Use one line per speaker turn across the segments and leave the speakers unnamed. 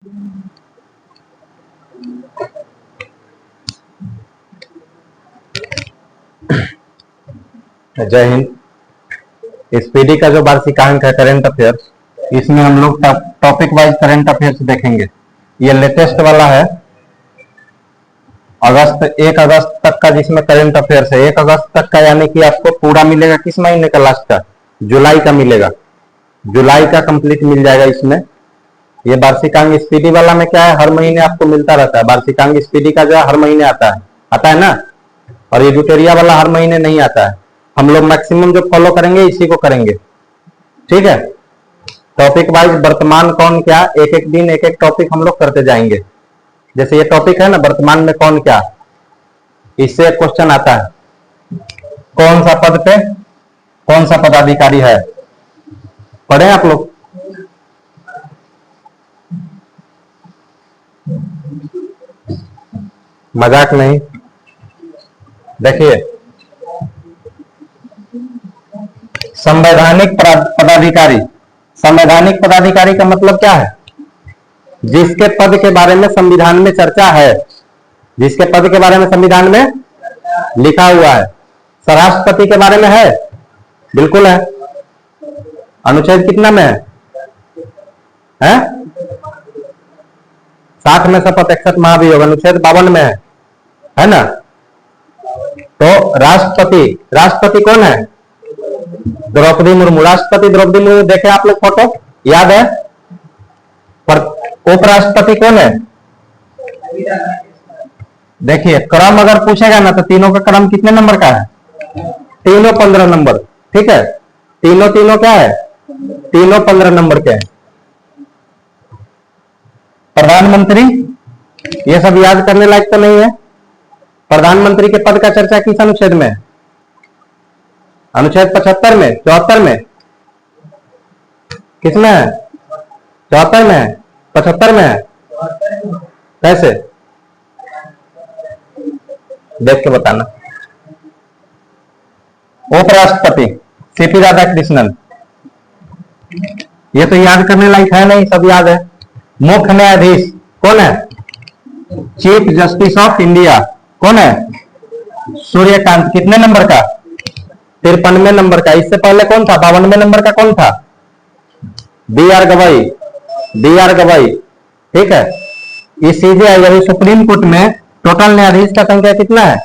जय हिंद। स्पीडी का जो वार्षिकांक है करंट अफेयर्स, इसमें हम लोग टॉपिक वाइज करंट अफेयर्स देखेंगे। ये लेटेस्ट वाला है, अगस्त 1 अगस्त तक का जिसमें करंट अफेयर्स है। 1 अगस्त तक का यानी कि आपको पूरा मिलेगा किस महीने का? लास्ट का जुलाई का मिलेगा। जुलाई का कंप्लीट मिल जाएगा इसमें। ये वार्षिकांक स्पीडी वाला में क्या है, हर महीने आपको मिलता रहता है। वार्षिकांक स्पीडी का जो है हर महीने आता है ना। और ये जुटेरिया वाला हर महीने नहीं आता है। हम लोग मैक्सिमम जो फॉलो करेंगे इसी को करेंगे, ठीक है। टॉपिक वाइज वर्तमान कौन क्या, एक एक दिन एक एक टॉपिक हम लोग करते जाएंगे। जैसे ये टॉपिक है ना, वर्तमान में कौन क्या, इससे क्वेश्चन आता है। कौन सा पद पे कौन सा पदाधिकारी है, पढ़े आप लोग? मजाक नहीं। देखिए, संवैधानिक पदाधिकारी। संवैधानिक पदाधिकारी का मतलब क्या है? जिसके पद के बारे में संविधान में चर्चा है, जिसके पद के बारे में संविधान में लिखा हुआ है। राष्ट्रपति के बारे में है, बिल्कुल है। अनुच्छेद कितना में है? 60 में शपथ 61 महाभियोग, अनुच्छेद 52 में है ना। तो राष्ट्रपति कौन है? द्रौपदी मुर्मू। राष्ट्रपति द्रौपदी मुर्मू, देखे आप लोग फोटो, याद है? पर उपराष्ट्रपति कौन है? देखिए, क्रम अगर पूछेगा ना तो तीनों का क्रम कितने नंबर का है? तीनों 15 नंबर, ठीक है। तीनों क्या है? तीनों 15 नंबर के हैं। प्रधानमंत्री, ये सब याद करने लायक तो नहीं है। प्रधानमंत्री के पद का चर्चा किस अनुच्छेद में? अनुच्छेद 75 में, 74 में, किसमें है? 74 में है, 75 में है। कैसे देख के बताना। उपराष्ट्रपति सीपी राधाकृष्णन, ये तो याद करने लायक है नहीं, सब याद है। मुख्य न्यायाधीश कौन है? चीफ जस्टिस ऑफ इंडिया कौन है? सूर्यकांत। कितने नंबर का? 53वें नंबर का। इससे पहले कौन था? 52वें नंबर का कौन था? बी आर गवाई, ठीक है। इस सीजेआई यानी सुप्रीम कोर्ट में टोटल न्यायाधीश का संख्या कितना है?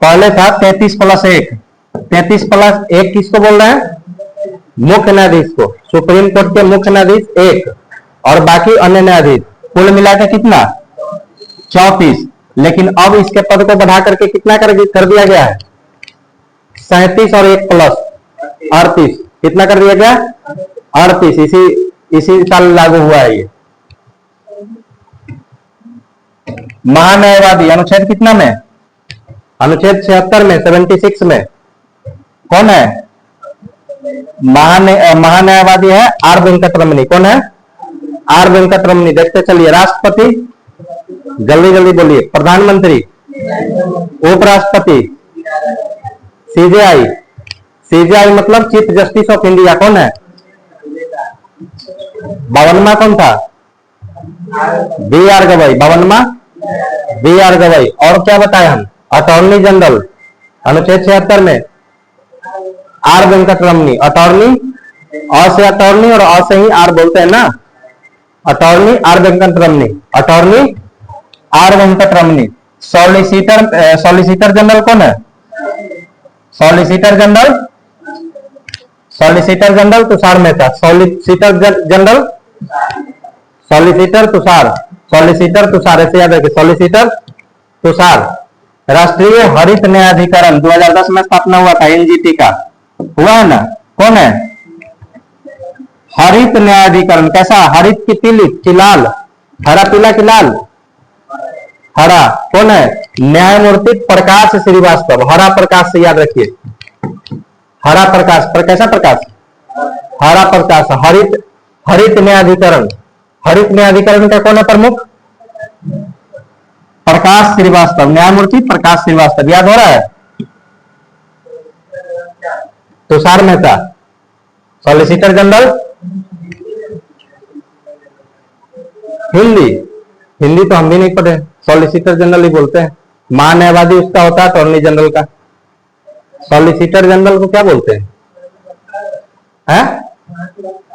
पहले था 33 + 1। 33 + 1 किसको बोल रहे हैं? मुख्य न्यायाधीश को। सुप्रीम कोर्ट के मुख्य न्यायाधीश 1 और बाकी अन्य न्यायाधीश, कुल मिलाकर कितना? 34। लेकिन अब इसके पद को बढ़ा करके कितना कर दिया गया है? 37 और 1 + 38, कितना कर दिया गया? 38। इसी साल लागू हुआ है ये। महान्यायवादी अनुच्छेद कितना में? अनुच्छेद 76 में, 76 में। कौन है महान्यायवादी? है आर वेंकटरमणी। कौन है? आर वेंकटरमणी। देखते चलिए। राष्ट्रपति, जल्दी जल्दी बोलिए। प्रधानमंत्री, उपराष्ट्रपति, सीजेआई मतलब चीफ जस्टिस ऑफ इंडिया कौन है? 52वां कौन था? बी आर गवाई। 52वां बी आर गवाई। और क्या बताए हम? अटॉर्नी जनरल अनुच्छेद 76 में आर वेंकटरमणी। अटॉर्नी, अ से अटॉर्नी और अ से ही आर बोलते हैं ना। Attorney R Venkataramani, attorney R Venkataramani. Solicitor general कौन है? Solicitor general Tushar Mehta. Solicitor Tushar ऐसे याद रखिए। सॉलिसिटर तुषार। राष्ट्रीय हरित न्यायाधिकरण 2010 में स्थापना हुआ था, एनजीटी का, हुआ है ना। कौन है? हरित न्यायाधिकरण। कैसा? हरित की पीली की लाल? हरा पीला की लाल? हरा। कौन है? न्यायमूर्ति प्रकाश श्रीवास्तव। हरा प्रकाश से याद रखिए। हरा प्रकाश, पर कैसा प्रकाश? हरा प्रकाश। हरित न्यायाधिकरण। हरित न्यायाधिकरण का कौन है प्रमुख? प्रकाश श्रीवास्तव। न्यायमूर्ति प्रकाश श्रीवास्तव। याद हो रहा है? तुषार मेहता। सॉलिसिटर जनरल हिंदी, हिंदी तो हम भी नहीं पढ़े, सॉलिसिटर जनरल ही बोलते हैं। महान्यायवादी उसका होता है अटॉर्नी जनरल का, सॉलिसिटर जनरल को क्या बोलते हैं?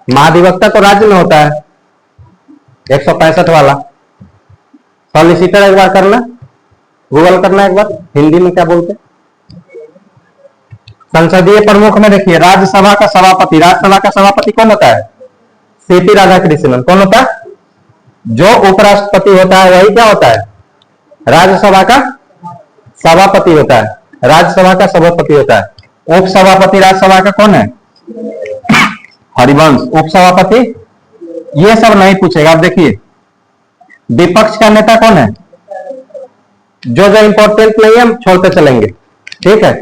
महाधिवक्ता तो राज्य में होता है, 165 वाला। सॉलिसिटर एक बार करना, गूगल करना एक बार, हिंदी में क्या बोलते हैं। संसदीय प्रमुख में देखिए राज्यसभा का सभापति, राज्यसभा का सभापति कौन होता है? सीपी राधाकृष्णन। कौन होता है? जो उपराष्ट्रपति होता है वही क्या होता है? राज्यसभा का सभापति होता है, राज्यसभा का सभापति होता है। उपसभापति राज्यसभा का कौन है? हरिवंश। उपसभापति ये सब नहीं पूछेगा। आप देखिए विपक्ष का नेता कौन है? जो जो इंपॉर्टेंट नहीं है हम छोड़ते चलेंगे, ठीक है।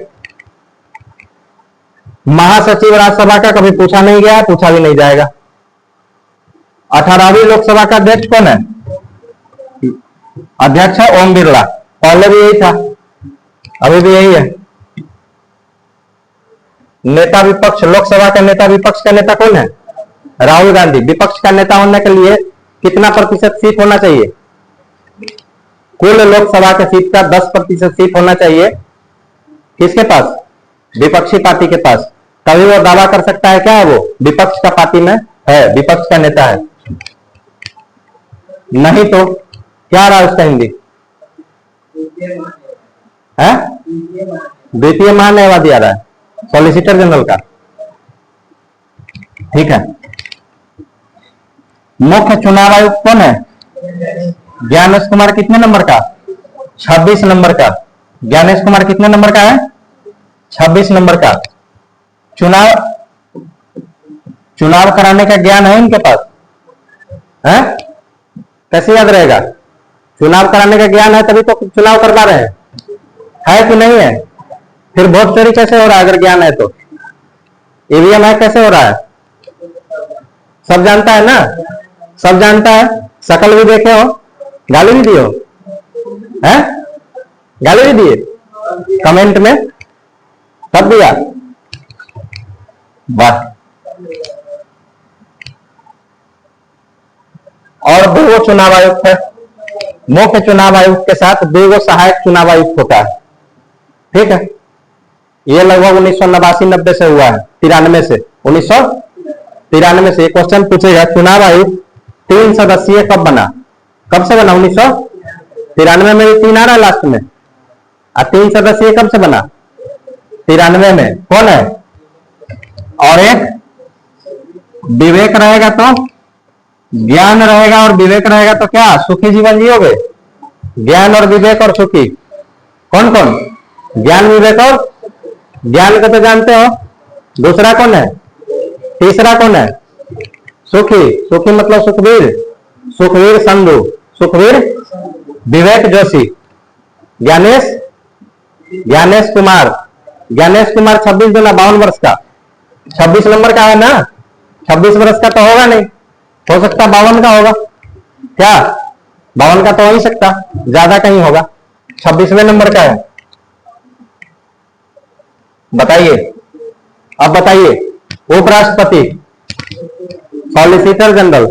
महासचिव राज्यसभा का कभी पूछा नहीं गया, पूछा भी नहीं जाएगा। 18वीं लोकसभा का अध्यक्ष कौन है? अध्यक्ष है ओम बिरला। पहले भी यही था, अभी भी यही है। नेता विपक्ष, लोकसभा का नेता विपक्ष का नेता कौन है? राहुल गांधी। विपक्ष का नेता होने के लिए कितना प्रतिशत सीट होना चाहिए? कुल लोकसभा के सीट का 10% सीट होना चाहिए किसके पास? विपक्षी पार्टी के पास। तभी वो दावा कर सकता है क्या है वो विपक्ष का पार्टी में है, विपक्ष का नेता है। नहीं तो क्या रहा उसका हिंदी है? द्वितीय महान्यायवादी आ रहा है, सॉलिसिटर जनरल का, ठीक है। मुख्य चुनाव आयुक्त कौन है? ज्ञानेश कुमार। कितने नंबर का? 26 नंबर का। ज्ञानेश कुमार कितने नंबर का है? 26 नंबर का। चुनाव कराने का ज्ञान है इनके पास है? कैसे याद रहेगा? चुनाव कराने का ज्ञान है तभी तो चुनाव करवा रहे हैं, है कि नहीं है? फिर वोट चोरी कैसे हो रहा है अगर ज्ञान है तो? ईवीएम है कैसे हो रहा है? सब जानता है ना, सब जानता है। शकल भी देखे हो, गाली भी दिए हो, है? गाली भी दिए कमेंट में, सब दिया। वाह। और 2 चुनाव आयुक्त है। मुख्य चुनाव आयुक्त के साथ 2 सहायक चुनाव आयुक्त होता है, ठीक है। ये लगभग 1989-90 से हुआ है, 93 से, 1993 से। क्वेश्चन पूछेगा चुनाव आयुक्त 3 सदस्यीय कब बना? कब से बना? 1993 में भी 3 आ रहा है लास्ट में। 3 सदस्यीय कब से बना? 93 में। कौन है? और एक विवेक रहेगा तो ज्ञान रहेगा, और विवेक रहेगा तो क्या सुखी जीवन जियोगे? ज्ञान और विवेक और सुखी कौन कौन? ज्ञान, विवेक और ज्ञान को तो जानते हो। दूसरा कौन है? तीसरा कौन है? सुखी। सुखी मतलब सुखवीर, सुखवीर संधू, सुखवीर विवेक जोशी। ज्ञानेश कुमार 26 दूना 52 वर्ष का, 26 नंबर का है ना। 26 वर्ष का तो होगा नहीं, हो सकता 52 का होगा। क्या 52 का तो हो ही सकता, ज्यादा कहीं होगा। 26वें नंबर का है। बताइए, अब बताइए। उपराष्ट्रपति, solicitor general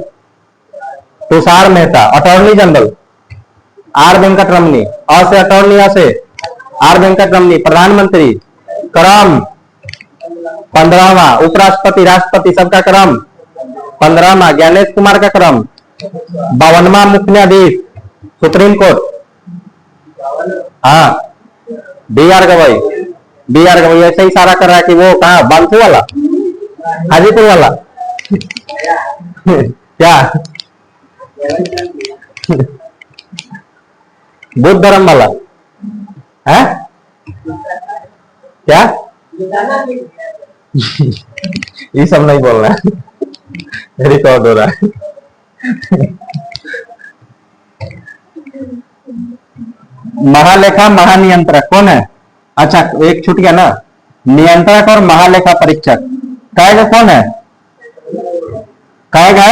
Tushar Mehta. Attorney general R Venkat Ramani. अ से अटॉर्नी, अ से आर वेंकट रमनी। प्रधानमंत्री क्रम 15वां। उपराष्ट्रपति, राष्ट्रपति सबका क्रम 15वां। ज्ञानेश कुमार का क्रम 52वां। मुख्य न्यायाधीश सुप्रीम कोर्ट, हाँ, बी आर गवई। ऐसे ही सारा कर रहा है कि वो कहा बांसू वाला, हाजीपुर वाला क्या बुद्ध धर्म वाला है क्या? ये सब नहीं बोल रहा है, रिकॉर्ड हो रहा है। महालेखा महानियंत्रक कौन है? अच्छा एक छूट गया ना, नियंत्रक और महालेखा परीक्षक कहेगा कौन है? कहेगा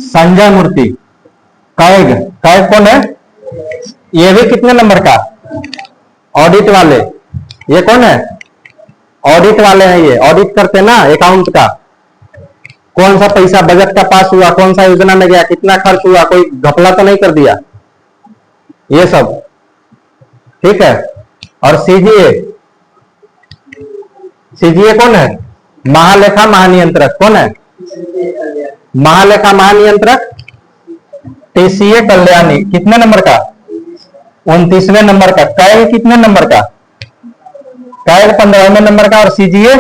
संजय मूर्ति। कहेगा कौन है? ये भी कितने नंबर का? ऑडिट वाले। ये कौन है? ऑडिट वाले हैं, ये ऑडिट करते हैं ना अकाउंट का। कौन सा पैसा बजट का पास हुआ, कौन सा योजना में गया, कितना खर्च हुआ, कोई घपला तो नहीं कर दिया, ये सब। ठीक है। और सीजीए, सीजीए कौन है? महालेखा महानियंत्रक। कौन है महालेखा महानियंत्रक? टीसीए कल्याणी। कितने नंबर का? 29वें नंबर का। कैग कितने नंबर का? कैग 15वें नंबर का। और सीजीए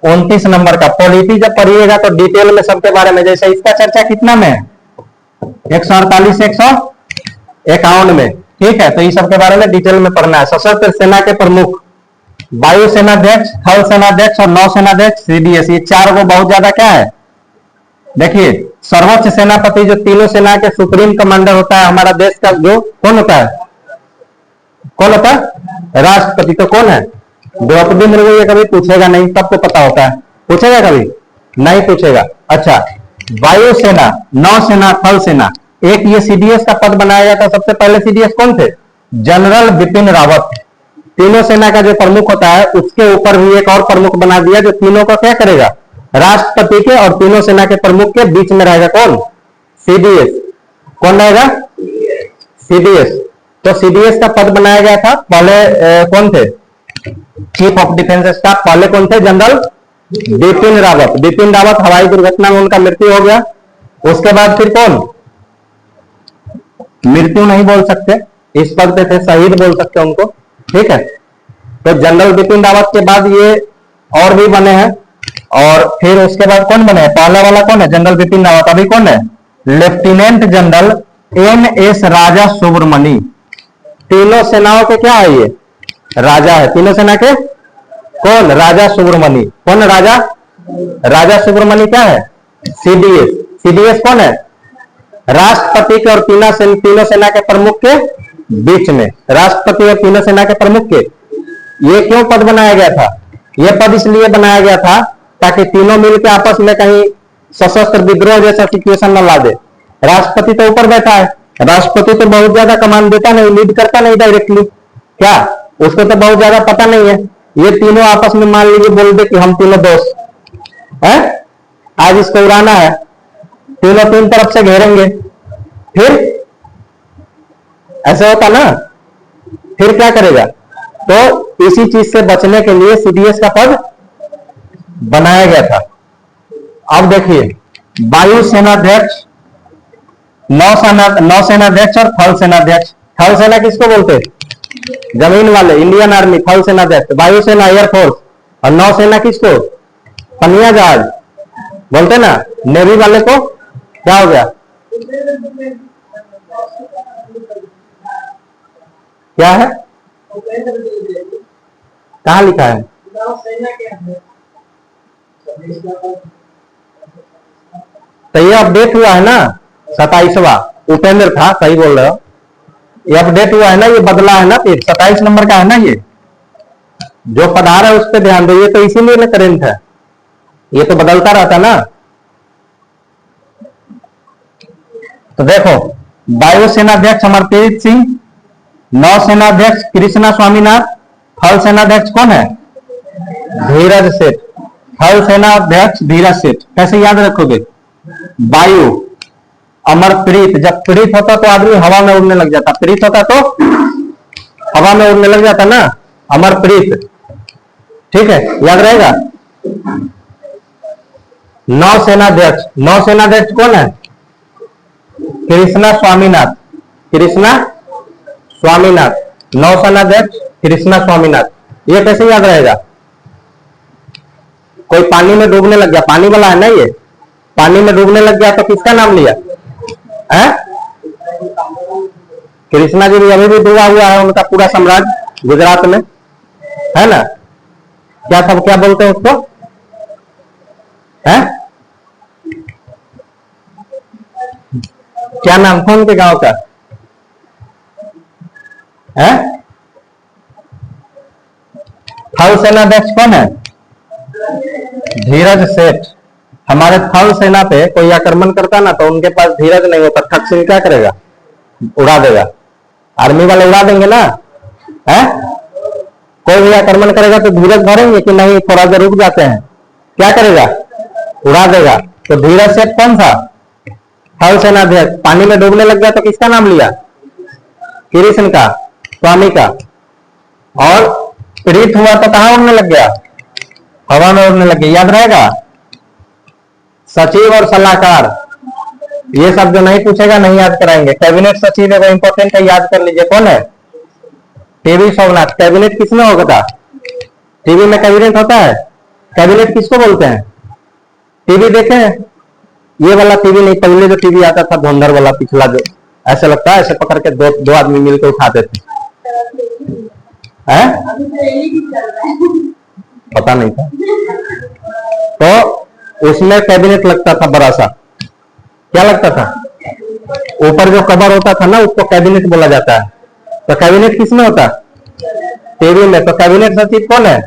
29 नंबर का। पॉलिटी जब पढ़िएगा तो डिटेल में सबके बारे में, जैसे इसका चर्चा कितना में है? 148 151 में। ठीक है, तो इस सब के बारे में डिटेल में पढ़ना है। सशस्त्र सेना के प्रमुख, वायु सेनाध्यक्ष, थल सेनाध्यक्ष और नौसेनाध्यक्ष, सीडीएस, ये चार को बहुत ज्यादा क्या है? देखिए, सर्वोच्च सेनापति जो तीनों सेना के सुप्रीम कमांडर होता है हमारा देश का, जो कौन होता है? कौन होता है? राष्ट्रपति। तो कौन है? द्रौपदी मुर्मू। ये कभी पूछेगा नहीं, सबको पता होता है। पूछेगा कभी? नहीं पूछेगा। अच्छा, वायुसेना, नौसेना, थल सेना, एक ये सीडीएस का पद बनाया गया था। सबसे पहले सीडीएस कौन थे? जनरल बिपिन रावत। तीनों सेना का जो प्रमुख होता है उसके ऊपर भी एक और प्रमुख बना दिया, जो तीनों का क्या करेगा? राष्ट्रपति के और तीनों सेना के प्रमुख के बीच में रहेगा। कौन? सीडीएस। कौन रहेगा? सीडीएस। तो सीडीएस का पद बनाया गया था। पहले कौन थे? Chief of defence staff. पहले कौन थे? जनरल बिपिन रावत। बिपिन रावत हवाई दुर्घटना में उनका मृत्यु हो गया। उसके बाद फिर कौन? मृत्यु नहीं बोल सकते, इस पद पे थे, शहीद बोल सकते उनको। ठीक है, तो जनरल बिपिन रावत के बाद ये और भी बने हैं। और फिर उसके बाद कौन बने? पहला वाला कौन है? जनरल बिपिन रावत। अभी कौन है? Lieutenant general N S. Raja Subramani. तीनों सेनाओं के क्या है? ये राजा है तीनों सेना के। कौन? राजा सुब्रमणी। कौन राजा? राजा सुब्रमणी क्या है? सीडीएस। सीडीएस कौन है? राष्ट्रपति के और तीनों सेना के प्रमुख के बीच में। राष्ट्रपति और तीनों सेना के प्रमुख के। ये क्यों पद बनाया गया था? यह पद इसलिए बनाया गया था ताकि तीनों मिलकर आपस में कहीं सशस्त्र विद्रोह जैसा सिचुएशन न ला दे। राष्ट्रपति तो ऊपर बैठा है, राष्ट्रपति तो बहुत ज्यादा कमांड देता नहीं, लीड करता नहीं डायरेक्टली, क्या उसको तो बहुत ज्यादा पता नहीं है। ये तीनों आपस में मान लीजिए बोल दे कि हम तीनों दोस्त हैं, आज इसको उड़ाना है, तीनों तीन तरफ से घेरेंगे, फिर ऐसा होता ना, फिर क्या करेगा? तो इसी चीज से बचने के लिए सीडीएस का पद बनाया गया था। अब देखिए, वायु सेनाध्यक्ष, नौसेनाध्यक्ष और थल सेनाध्यक्ष। थल सेना किसको बोलते हैं? जमीन वाले, इंडियन आर्मी थल सेनाध्यक्ष। वायुसेना एयरफोर्स। और नौसेना किसको? पनिया जहाज बोलते ना, नेवी वाले को क्या हो गया? क्या है? कहां लिखा है? तो ये अपडेट हुआ है ना, 27वां। उपेंद्र था, सही बोल रहे हो, ये अपडेट हुआ है ना, ये बदला है ना, फिर 27 नंबर का है ना। ये जो पढ़ा रहा है उस पर ध्यान दो, ये तो इसीलिए ना करेंट है, ये तो बदलता रहता ना। तो देखो, वायुसेनाध्यक्ष अमरप्रीत सिंह, नौसेनाध्यक्ष कृष्णा स्वामीनाथ, थल सेनाध्यक्ष कौन है? धीरज सेठ। थल सेनाध्यक्ष धीरज सेठ। कैसे याद रखोगे? वायु अमरप्रीत, जब प्रीत होता तो आदमी हवा में उड़ने लग जाता, प्रीत होता तो हवा में उड़ने लग जाता ना, अमरप्रीत। ठीक है, याद रहेगा। नौसेनाध्यक्ष, नौसेनाध्यक्ष कौन है? कृष्णा स्वामीनाथ। कृष्णा स्वामीनाथ नौसेनाध्यक्ष कृष्णा स्वामीनाथ। ये कैसे याद रहेगा? कोई पानी में डूबने लग गया, पानी वाला है ना, ये पानी में डूबने लग गया तो किसका नाम लिया है? कृष्णा जी भी अभी भी डूबा हुआ है, उनका पूरा साम्राज्य गुजरात में है ना। क्या सब क्या बोलते हैं उसको? है क्या नाम था उनके गांव का? है थल सेनाध्यक्ष कौन है? धीरज सेठ। हमारे थल सेना पे कोई आक्रमण करता ना तो उनके पास धीरज नहीं होता, ठक्सिन क्या करेगा? उड़ा देगा। आर्मी वाले उड़ा देंगे ना, है? कोई भी आक्रमण करेगा तो धीरज धरेंगे कि नहीं, थोड़ा देर रुक जाते हैं, क्या करेगा? उड़ा देगा। तो धीरज सेठ कौन था? थल सेनाध्यक्ष। पानी में डूबने लग गया तो किसका नाम लिया? कृष्ण का, स्वामी का। और पीड़ित हुआ तो कहां उड़ने लग गया? हवा में उड़ने लग गया। याद रहेगा? सचिव और सलाहकार, ये सब जो नहीं पूछेगा नहीं याद कराएंगे। कैबिनेट सचिव है वो इंपॉर्टेंट है, याद कर लीजिए। कौन है? टीवी सोमनाथ। कैबिनेट किसमें होगा? टीवी में कैबिनेट होता है। कैबिनेट किसको बोलते हैं? टीवी देखे हैं? ये वाला टीवी नहीं, पहले जो टीवी आता था धुंधर वाला पिछला, जो ऐसे लगता है ऐसे पकड़ के दो आदमी मिलकर उठाते थे। पता नहीं था। तो उसमें कैबिनेट लगता था बड़ा सा। क्या लगता था? ऊपर जो कवर होता था ना, उसको कैबिनेट बोला जाता है। तो कैबिनेट किसमें होता है? टीवी में। तो कैबिनेट सचिव कौन है?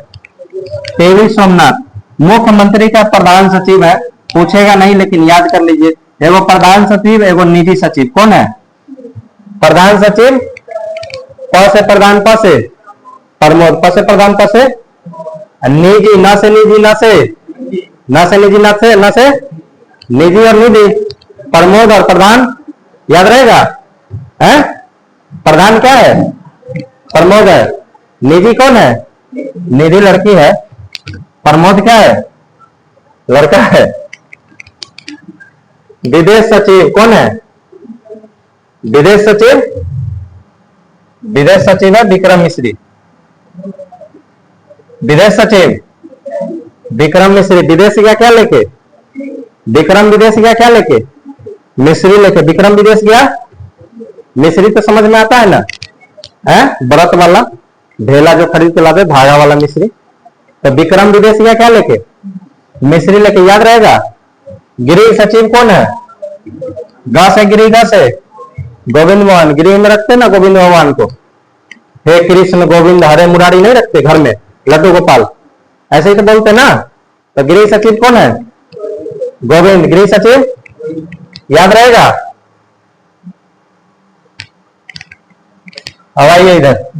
टीवी सोमनाथ। मुख्यमंत्री का प्रधान सचिव है, पूछेगा नहीं लेकिन याद कर लीजिए। एगो प्रधान सचिव, एगो निजी सचिव। कौन है प्रधान सचिव? प से प्रधान, प से प्रमोद, प से प्रधान, प से निजी, न से निजी, न से निजी, न से निजी और निधि। प्रमोद और प्रधान याद रहेगा? है प्रधान क्या है? प्रमोद है। निधि कौन है? निधि लड़की है। प्रमोद क्या है? लड़का है। विदेश सचिव कौन है? विदेश सचिव, विदेश सचिव है विक्रम मिश्री। विदेश सचिव विक्रम मिश्री। विदेश गया क्या लेके? विक्रम विदेश गया क्या लेके? मिश्री लेके। विक्रम विदेश गया, मिश्री तो समझ में आता है ना? है व्रत वाला ढेला जो खरीद के लाते, धागा वाला मिश्री। तो विक्रम विदेश गया क्या लेके? मिश्री लेके। याद रहेगा? गृह सचिव कौन है? ग से गिरी, ग से गोविंद मोहन। गृह में रखते ना गोविंद भगवान को, हे कृष्ण गोविंद हरे मुरारी नहीं रखते घर में, लड्डू गोपाल, ऐसे ही तो बोलते ना। तो गृह सचिव कौन है? गोविंद। गृह सचिव याद रहेगा? अब आइए इधर,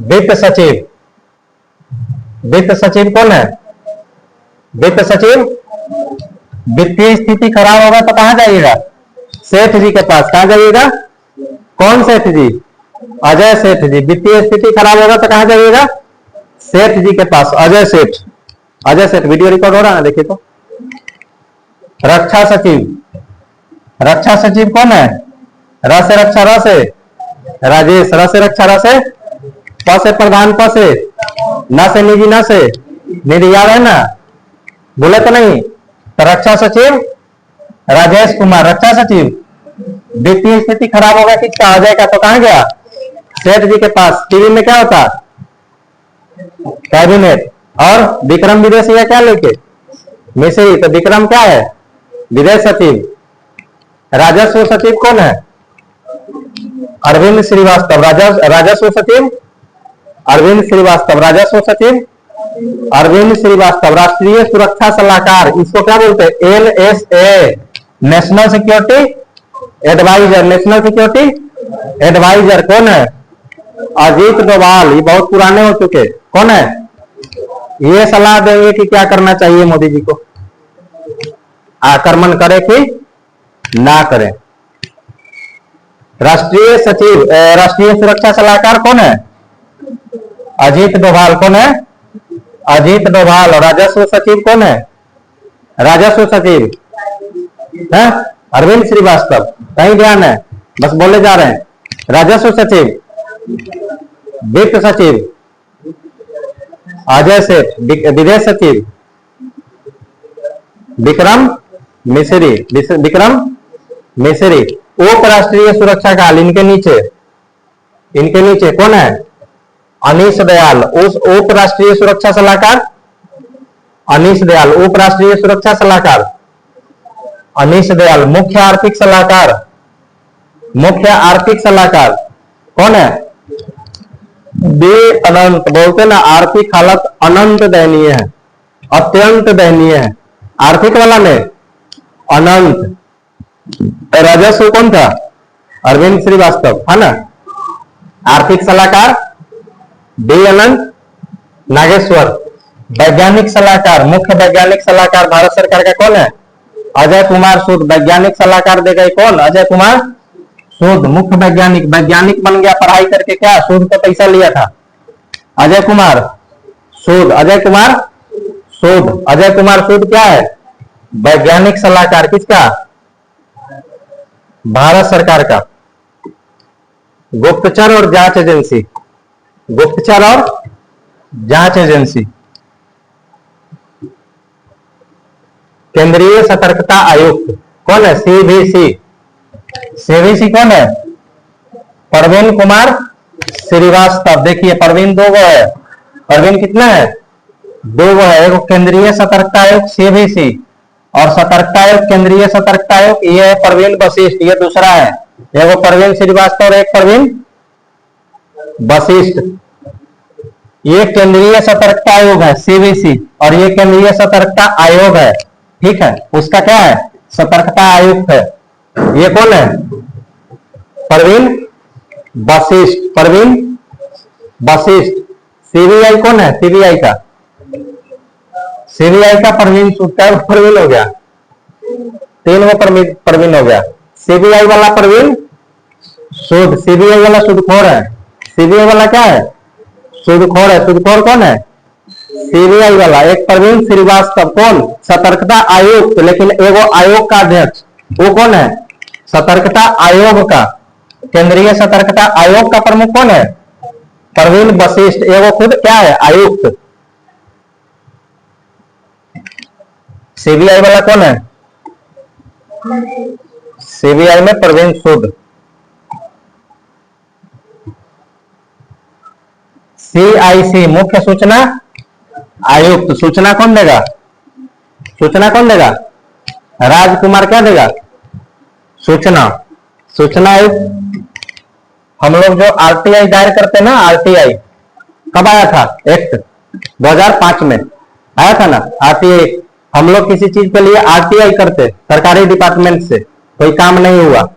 वित्त सचिव। वित्त सचिव कौन है? वित्त सचिव वित्तीय स्थिति खराब होगा तो कहां जाइएगा? सेठ जी के पास। कहां जाइएगा? कौन सेठ जी? अजय सेठ जी। वित्तीय स्थिति खराब होगा तो कहां जाइएगा? सेठ जी के पास, अजय सेठ। अजय सेठ। वीडियो रिकॉर्ड हो रहा है, देखिए तो। रक्षा सचिव, रक्षा सचिव कौन है? र से रक्षा, र से राजेश। र से रक्षा, र से प से प्रधान, प से न से निजी, न से निधि। याद है ना? बोले तो नहीं? तो रक्षा सचिव राजेश कुमार। रक्षा सचिव वित्तीय स्थिति खराब होगा किसका? अजय का। तो कहां गया? सेठ जी के पास। टीवी में क्या होता? कैबिनेट। और विक्रम विदेश गया क्या लेके? मिश्री। तो विक्रम क्या है? विदेश सचिव। राजस्व सचिव कौन है? अरविंद श्रीवास्तव। राजस्व सचिव अरविंद श्रीवास्तव। राजस्व सचिव अरविंद श्रीवास्तव। राष्ट्रीय सुरक्षा सलाहकार, इसको क्या बोलते हैं? NSA, national security adviser. National security adviser कौन है? अजीत डोभाल। ये बहुत पुराने हो चुके। कौन है? ये सलाह देंगे कि क्या करना चाहिए मोदी जी को, आक्रमण करे कि ना करें। राष्ट्रीय सचिव, राष्ट्रीय सुरक्षा सलाहकार कौन है? अजीत डोभाल। कौन है? अजीत डोभाल। और राजस्व सचिव कौन है? राजस्व सचिव है अरविंद श्रीवास्तव। कहीं ध्यान है? बस बोले जा रहे हैं। राजस्व सचिव, वित्त सचिव अजय सेठ। विदेश सचिव विक्रम मिश्री। विक्रम मिश्री। उप राष्ट्रीय सुरक्षा काल, इनके नीचे कौन है? अनीश दयाल। उस उप राष्ट्रीय सुरक्षा सलाहकार अनीश दयाल। उप राष्ट्रीय सुरक्षा सलाहकार अनीश दयाल। मुख्य आर्थिक सलाहकार, मुख्य आर्थिक सलाहकार कौन है? बे अनंत। बोलते ना आर्थिक हालत अनंत दयनीय है, अत्यंत दयनीय है। आर्थिक वाला में अनंत। राजस्व कौन था? अरविंद श्रीवास्तव, है ना? आर्थिक सलाहकार बी अनंत नागेश्वर। वैज्ञानिक सलाहकार, मुख्य वैज्ञानिक सलाहकार भारत सरकार का कौन है? अजय कुमार सूद। वैज्ञानिक सलाहकार देगा कौन? अजय कुमार सूद। मुख्य वैज्ञानिक, वैज्ञानिक बन गया पढ़ाई करके, क्या सूद का पैसा लिया था? अजय कुमार सूद। अजय कुमार सूद। अजय कुमार सूद क्या है? वैज्ञानिक सलाहकार। किसका? भारत सरकार का। गुप्तचर और जांच एजेंसी, गुप्तचर और जांच एजेंसी, केंद्रीय सतर्कता आयुक्त कौन है? सीवीसी। सीवीसी कौन है? प्रवीण कुमार श्रीवास्तव। देखिए प्रवीण दो गो है, प्रवीण कितना है? दो गो है। एक केंद्रीय सतर्कता आयोग सीवीसी और सतर्कता आयोग केंद्रीय सतर्कता आयोग, ये है प्रवीण वशिष्ठ, ये दूसरा है। एक प्रवीण श्रीवास्तव और एक प्रवीण वशिष्ठ। ये केंद्रीय सतर्कता आयोग है सीवीसी और ये केंद्रीय सतर्कता आयोग है, ठीक है। उसका क्या है? सतर्कता आयुक्त है। ये कौन है? प्रवीण वशिष्ठ। प्रवीण वशिष्ठ। सीबीआई कौन है? सीबीआई का, सीबीआई का प्रवीण सूद का प्रवीण हो गया, तीन वो प्रवीण हो गया। सीबीआई वाला प्रवीण सूद, सीबीआई वाला सूदखोर है। सीबीआई वाला क्या है? सूदखोर है। सूदखोर कौन है? सीबीआई वाला। एक प्रवीण श्रीवास्तव कौन? सतर्कता आयुक्त, लेकिन एगो आयोग का अध्यक्ष, वो कौन है? सतर्कता आयोग का, केंद्रीय सतर्कता आयोग का प्रमुख कौन है? प्रवीण वशिष्ठ। एगो खुद क्या है? आयुक्त। सीबीआई वाला कौन है? सीबीआई में प्रवीण सूद। सीआईसी मुख्य सूचना आयुक्त। सूचना कौन देगा? सूचना कौन देगा? राजकुमार क्या देगा? सूचना। सूचना आयुक्त। हम लोग जो आरटीआई दायर करते हैं ना, आरटीआई कब आया था? एक्ट 2005 में आया था ना आरटीआई। हम लोग किसी चीज के लिए आरटीआई करते सरकारी डिपार्टमेंट से, कोई काम नहीं हुआ,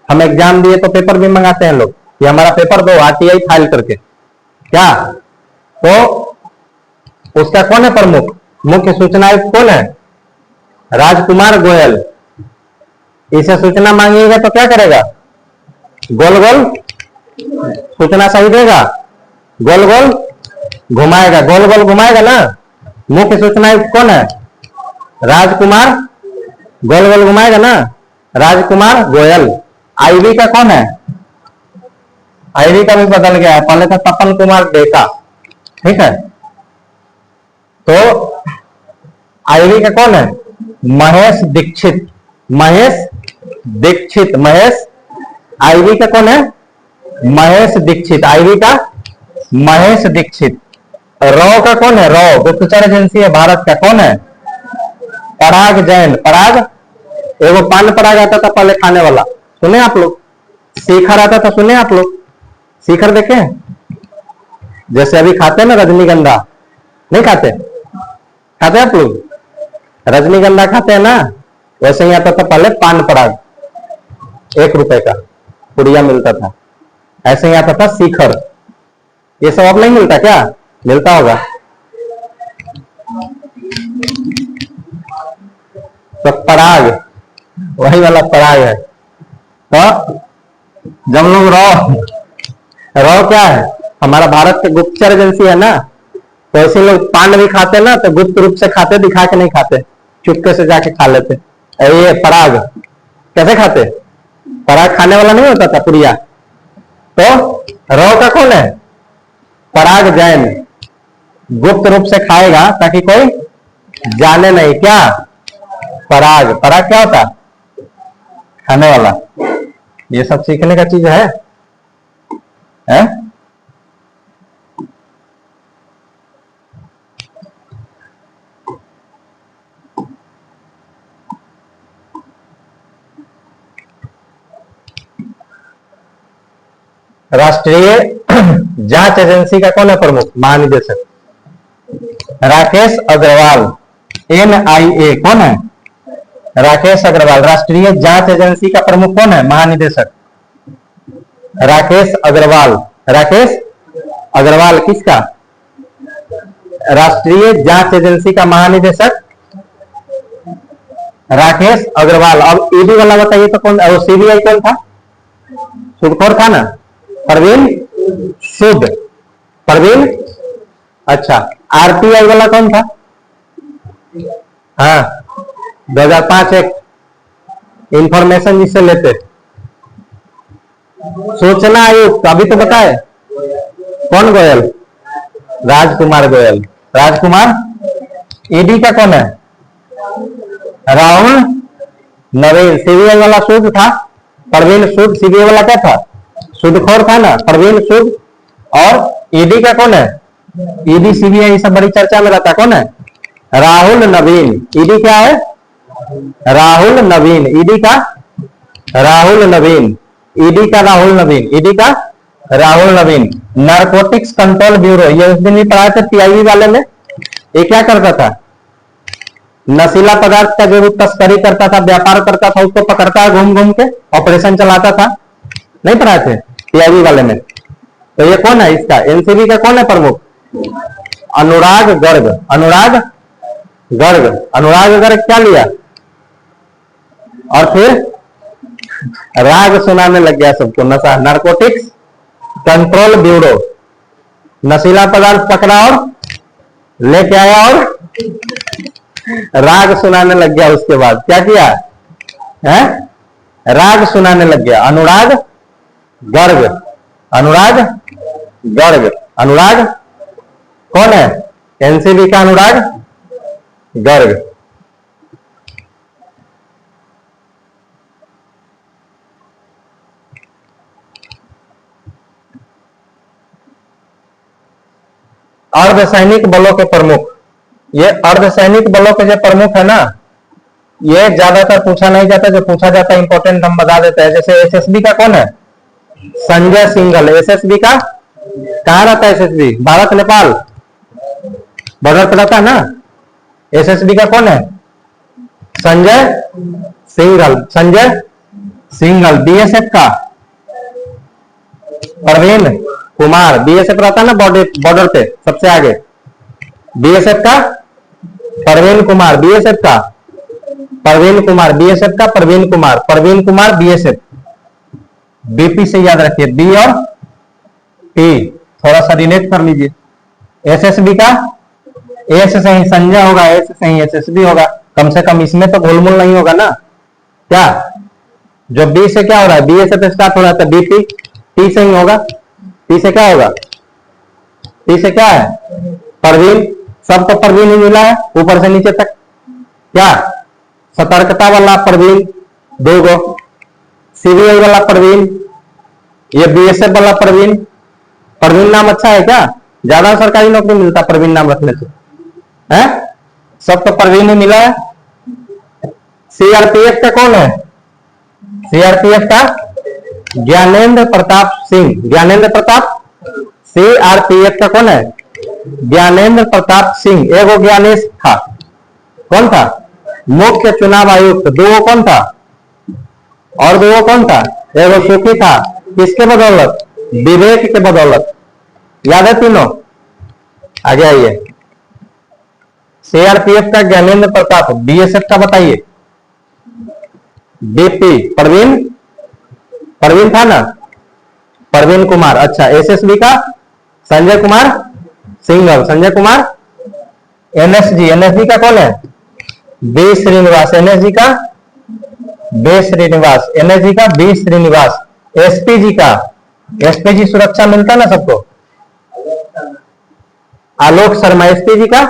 हम एग्जाम दिए तो पेपर भी मंगाते हैं लोग कि हमारा पेपर दो, आरटीआई फाइल करके, क्या? तो उसका कौन है प्रमुख? मुख्य सूचना आयुक्त कौन है? राजकुमार गोयल। इसे सूचना मांगिएगा तो क्या करेगा? गोल गोल सूचना सही देगा, गोल गोल घुमाएगा, गोल गोल घुमाएगा ना। मुख्य सूचना आयुक्त कौन है? राजकुमार। गोल गोल घुमाएगा ना, राजकुमार गोयल। आईवी का कौन है? आईवी का भी बदल गया है, पहले था तपन कुमार डेका, ठीक है। तो आईवी का कौन है? महेश दीक्षित। महेश दीक्षित। महेश। आईवी का कौन है? महेश दीक्षित। आईवी का महेश दीक्षित। रॉ का कौन है? रॉ गुप्तचर एजेंसी है भारत का, कौन है? पराग जैन। पराग, एगो पान पराग आता था पहले खाने वाला, सुने आप लोग? शिखर आता था, सुने आप लोग? शिखर देखे? जैसे अभी खाते हैं ना रजनीगंधा, नहीं खाते? खाते आप लोग? रजनीगंधा खाते हैं ना, वैसे ही आता था पहले पान पराग, 1 रुपए का पुड़िया मिलता था, ऐसे ही आता था शिखर। ये सब अब नहीं मिलता क्या? मिलता होगा। तो पराग वही वाला पराग है। तो जब लोग रॉ क्या है? हमारा भारत के गुप्तचर एजेंसी है ना, तो ऐसे लोग पान भी खाते ना तो गुप्त रूप से खाते, दिखा के नहीं खाते, चुपके से जाके खा लेते। ये पराग कैसे खाते? पराग खाने वाला नहीं होता था पुड़िया। तो रॉ का कौन है? पराग जैन। गुप्त रूप से खाएगा ताकि कोई जाने नहीं, क्या? पराग। पराग क्या होता? खाने वाला। ये सब सीखने का चीज है? राष्ट्रीय जांच एजेंसी का कौन है प्रमुख? महानिदेशक राकेश अग्रवाल। NIA कौन है? राकेश अग्रवाल। राष्ट्रीय जांच एजेंसी का प्रमुख कौन है? महानिदेशक राकेश अग्रवाल। राकेश अग्रवाल किसका? राष्ट्रीय जांच एजेंसी का महानिदेशक राकेश अग्रवाल। अब ईडी वाला बताइए तो कौन, और सीबीआई कौन था? सुदखोर था ना, परवीन सुद, परवीन। अच्छा, आरटीआई वाला कौन था? हाँ, 2005 एक इंफॉर्मेशन जिससे लेते, सूचना आयुक्त। अभी तो बताए कौन? गोयल, राजकुमार गोयल। राजकुमार। ईडी का कौन है? राहुल नवीन। सीबीआई वाला सूद था, परवीन सूद। सीबीआई वाला क्या था? सूदखोर था ना, परवीन सूद। और ईडी का कौन है? ईडी सीबीआई सब बड़ी चर्चा में रहता, कौन है? राहुल नवीन। ईडी क्या है? राहुल नवीन। ईडी का राहुल नवीन। ईडी का राहुल नवीन। ईडी का राहुल नवीन। नारकोटिक्स कंट्रोल ब्यूरो, ये उस दिन भी पढ़ाए थे पीआईबी वाले में। ये क्या करता था? नशीला पदार्थ का जो तस्करी करता था, व्यापार करता था, उसको पकड़ता घूम घूम के, ऑपरेशन चलाता था। नहीं पढ़ाए थे पीआईबी वाले में? तो ये कौन है? इसका एनसीबी का कौन है प्रमुख? अनुराग गर्ग। अनुराग गर्ग। अनुराग गर्ग क्या लिया? और फिर राग सुनाने लग गया सबको, नशा। नारकोटिक्स कंट्रोल ब्यूरो, नशीला पदार्थ पकड़ा और लेके आया और राग सुनाने लग गया। उसके बाद क्या किया है? राग सुनाने लग गया। अनुराग गर्ग। अनुराग गर्ग। अनुराग कौन है? एनसीबी का अनुराग गर्ग। अर्धसैनिक बलों के प्रमुख। ये अर्धसैनिक बलों के जो प्रमुख है ना, ये ज्यादातर पूछा नहीं जाता, जो पूछा जाता है इंपॉर्टेंट हम बता देते हैं। जैसे एसएसबी का कौन है? संजय सिंघल। एसएसबी का कहां रहता है? एसएसबी भारत नेपाल बॉर्डर पर रहता है ना। एसएसबी का कौन है? संजय सिंघल। संजय सिंघल। बीएसएफ का परवीन कुमार। बीएसएफ रहता है ना बॉर्डर पे सबसे आगे, बीएसएफ का परवीन कुमार। बीएसएफ का परवीन कुमार। बीएसएफ का परवीन कुमार। परवीन कुमार बीएसएफ। बीपी से याद रखिए, बी और टी थोड़ा सा रिलेट कर लीजिए। एसएसबी का ए से सही संजय होगा, ए से सही एसएसबी होगा। कम से कम इसमें तो गोलमोल नहीं होगा ना। क्या जो बी से क्या हो रहा है? बीएसएफ स्टार्ट हो रहा है, बीपी टी से ही होगा। टी से क्या होगा? टी से क्या है? परवीन। सबको परवीन ही मिला है ऊपर से नीचे तक। क्या सतर्कता वाला परवीन दो गो, सीबीआई वाला परवीन, ये बीएसएफ वाला परवीन। परवीन नाम अच्छा है क्या? ज्यादा सरकारी नौकरी मिलता परवीन नाम रखने से है। सबको परवीन ही मिला है। सीआरपीएफ का कौन है? सीआरपीएफ का ज्ञानेंद्र प्रताप सिंह। ज्ञानेंद्र प्रताप। सीआरपीएफ का कौन है? ज्ञानेंद्र प्रताप सिंह। एगो ज्ञानेश था, कौन था? मुख्य चुनाव आयुक्त। दो कौन था? और दो कौन था? एगो सुखी था। किसके बदौलत? विवेक के बदौलत। याद है तीनों? आगे आइए। सीआरपीएफ का ज्ञानेंद्र प्रताप। बीएसएफ का बताइए? बीपी परवीन। परवीन था ना, परवीन कुमार। अच्छा, एसएसबी का संजय कुमार सिंघल। संजय कुमार। एनएसजी। एनएसजी का कौन है? बी श्रीनिवास। एनएसजी का बी श्रीनिवास। एनएसजी का बी श्रीनिवास। एसपीजी का एसपीजी सुरक्षा मिलता ना सबको, आलोक शर्मा। एसपीजी का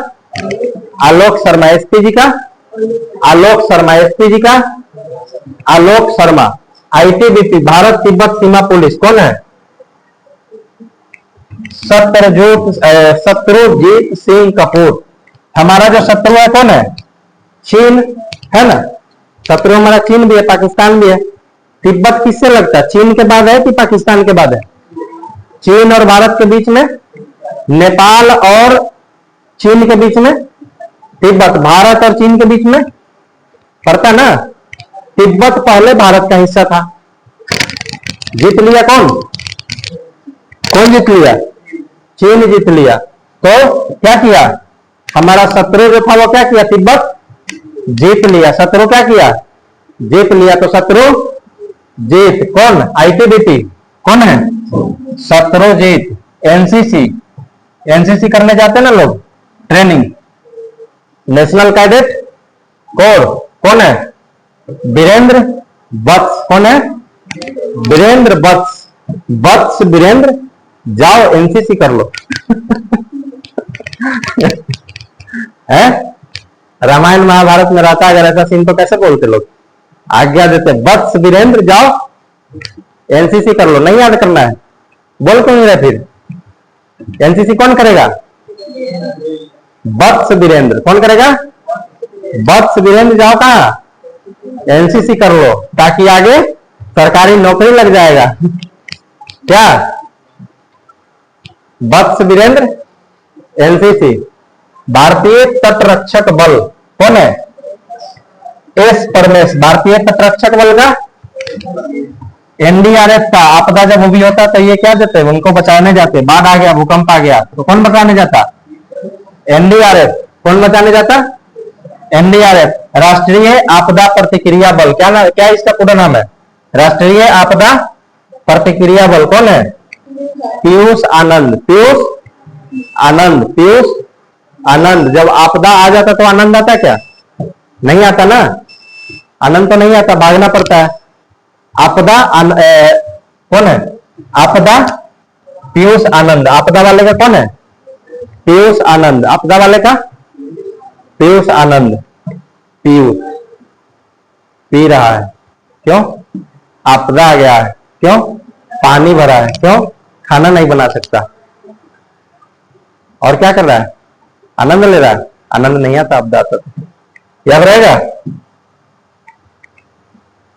आलोक शर्मा। एसपीजी का आलोक शर्मा। एसपीजी का आलोक शर्मा। आईटीबीपी भारत तिब्बत सीमा पुलिस कौन है? शत्रुजीत सिंह कपूर। हमारा जो शत्रु है कौन है? चीन है ना। शत्रु हमारा चीन भी है, पाकिस्तान भी है। तिब्बत किससे लगता है? चीन के बाद है कि पाकिस्तान के बाद है? चीन और भारत के बीच में, नेपाल और चीन के बीच में तिब्बत, भारत और चीन के बीच में पड़ता ना। तिब्बत पहले भारत का हिस्सा था। जीत लिया कौन? कौन जीत लिया? चीन जीत लिया। तो क्या किया? हमारा शत्रु जो था वो क्या किया, तिब्बत जीत लिया। शत्रु क्या किया, जीत लिया। तो शत्रु जीत कौन, आईटीबीपी कौन है, शत्रुजीत। एनसीसी, एनसीसी करने जाते हैं ना लोग, ट्रेनिंग, नेशनल कैडेट कोर, कौन है, वीरेंद्र वत्स। कौन है, वीरेंद्र वत्स। वत्स वीरेंद्र, जाओ एनसीसी कर लो। है, रामायण महाभारत में रहता अगर ऐसा सीन तो कैसे बोलते लोग, आज्ञा देते, वत्स वीरेंद्र जाओ एनसीसी कर लो। नहीं याद करना है, बोल क्यों नहीं रहे फिर, एनसीसी कौन करेगा, वत्स वीरेंद्र। कौन करेगा, वत्स वीरेंद्र, जाओ कहा, एनसीसी कर लो, ताकि आगे सरकारी नौकरी लग जाएगा। क्या, वत्स वीरेंद्र एनसीसी। भारतीय तटरक्षक बल कौन है, एस परमेश। भारतीय तटरक्षक बल का, एनडीआरएफ का। आपदा जब भी होता तो ये क्या देते, उनको बचाने जाते। बाढ़ आ गया, भूकंप आ गया तो कौन बचाने जाता, एनडीआरएफ। कौन बचाने जाता, एनडीआरएफ, राष्ट्रीय आपदा प्रतिक्रिया बल। क्या इसका पूरा नाम है, राष्ट्रीय आपदा प्रतिक्रिया बल। कौन है, पीयूष आनंद। पीयूष आनंद, पीयूष आनंद। जब आपदा आ जाता तो आनंद आता क्या, नहीं आता ना, आनंद तो नहीं आता, भागना पड़ता है। आपदा कौन है, आपदा पीयूष आनंद। आपदा वाले का कौन है, पीयूष आनंद। आपदा वाले का पीयूष आनंद। पीयूष पी रहा है, क्यों, आपदा आ गया है, क्यों, पानी भरा है, क्यों, खाना नहीं बना सकता, और क्या कर रहा है, आनंद ले रहा है। आनंद नहीं आता आपदा आता, याद रहेगा।